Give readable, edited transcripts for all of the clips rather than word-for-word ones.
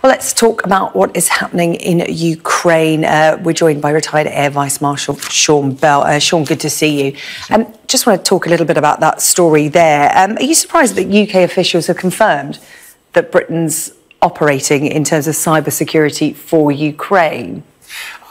Well, let's talk about what is happening in Ukraine. We're joined by retired Air Vice-Marshal Sean Bell. Sean, good to see you. Just want to talk a little bit about that story there. Are you surprised that UK officials have confirmed that Britain's operating in terms of cybersecurity for Ukraine?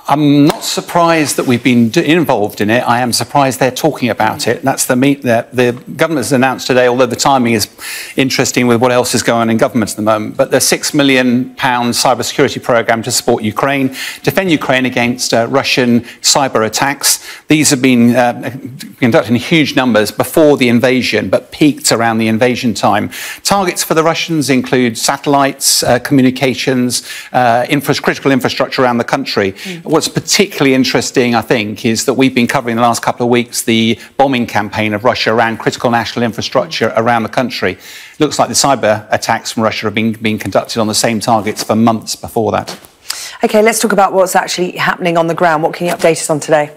I'm not surprised that we've been involved in it. I am surprised they're talking about it. That's the government has announced today, although the timing is interesting with what else is going on in government at the moment. But the £6 million cybersecurity programme to support Ukraine, defend Ukraine against Russian cyber attacks. These have been conducted in huge numbers before the invasion, but peaked around the invasion time. Targets for the Russians include satellites, communications, critical infrastructure around the country. What's particularly interesting, I think, is that we've been covering the last couple of weeks the bombing campaign of Russia around critical national infrastructure around the country. It looks like the cyber attacks from Russia have been conducted on the same targets for months before that. OK, let's talk about what's actually happening on the ground. What can you update us on today?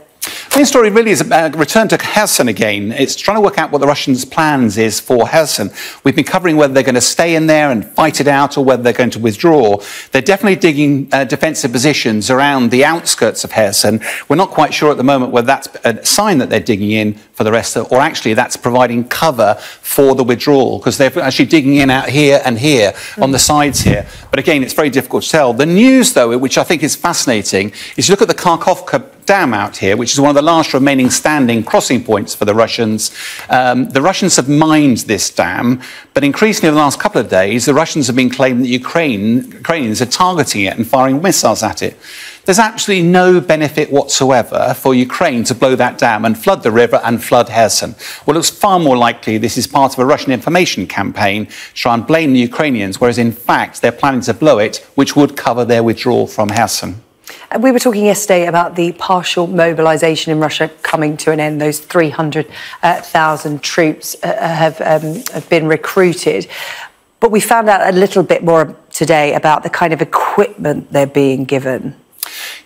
The main story really is a return to Kherson again. It's trying to work out what the Russians' plans is for Kherson. We've been covering whether they're going to stay in there and fight it out or whether they're going to withdraw. They're definitely digging defensive positions around the outskirts of Kherson. We're not quite sure at the moment whether that's a sign that they're digging in for the rest of, or actually that's providing cover for the withdrawal, because they're actually digging in out here and here on the sides here. But again, it's very difficult to tell. The news, though, which I think is fascinating, is you look at the Kharkovka dam out here, which is one of the last remaining standing crossing points for the Russians. The Russians have mined this dam, but increasingly in the last couple of days, the Russians have been claiming that Ukrainians are targeting it and firing missiles at it. There's absolutely no benefit whatsoever for Ukraine to blow that dam and flood the river and flood Kherson. Well, it's far more likely this is part of a Russian information campaign to try and blame the Ukrainians, whereas in fact they're planning to blow it, which would cover their withdrawal from Kherson. We were talking yesterday about the partial mobilisation in Russia coming to an end. Those 300,000 troops have been recruited. But we found out a little bit more today about the kind of equipment they're being given.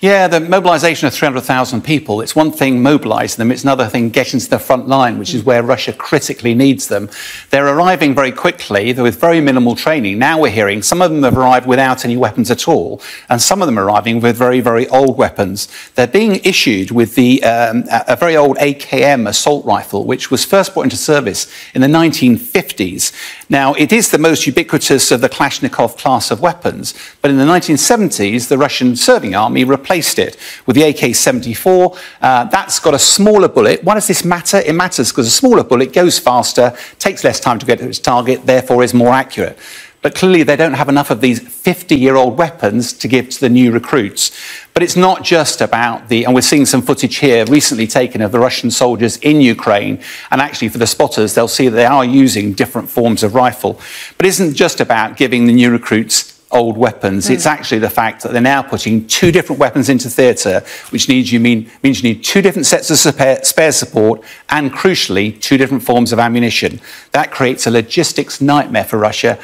Yeah, the mobilisation of 300,000 people, it's one thing mobilising them, it's another thing getting to the front line, which is where Russia critically needs them. They're arriving very quickly, with very minimal training. Now we're hearing some of them have arrived without any weapons at all, and some of them are arriving with very, very old weapons. They're being issued with a very old AKM assault rifle, which was first brought into service in the 1950s. Now, it is the most ubiquitous of the Kalashnikov class of weapons, but in the 1970s, the Russian serving army replaced it with the AK-74. That's got a smaller bullet. Why does this matter? It matters because a smaller bullet goes faster, takes less time to get to its target, therefore is more accurate. But clearly they don't have enough of these 50-year-old weapons to give to the new recruits. But it's not just about and we're seeing some footage here recently taken of the Russian soldiers in Ukraine, and actually for the spotters, they'll see that they are using different forms of rifle. But it isn't just about giving the new recruits old weapons. It's actually the fact that they're now putting two different weapons into theatre, which means you need two different sets of spare support and, crucially, two different forms of ammunition. That creates a logistics nightmare for Russia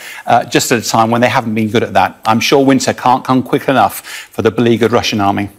just at a time when they haven't been good at that. I'm sure winter can't come quick enough for the beleaguered Russian army.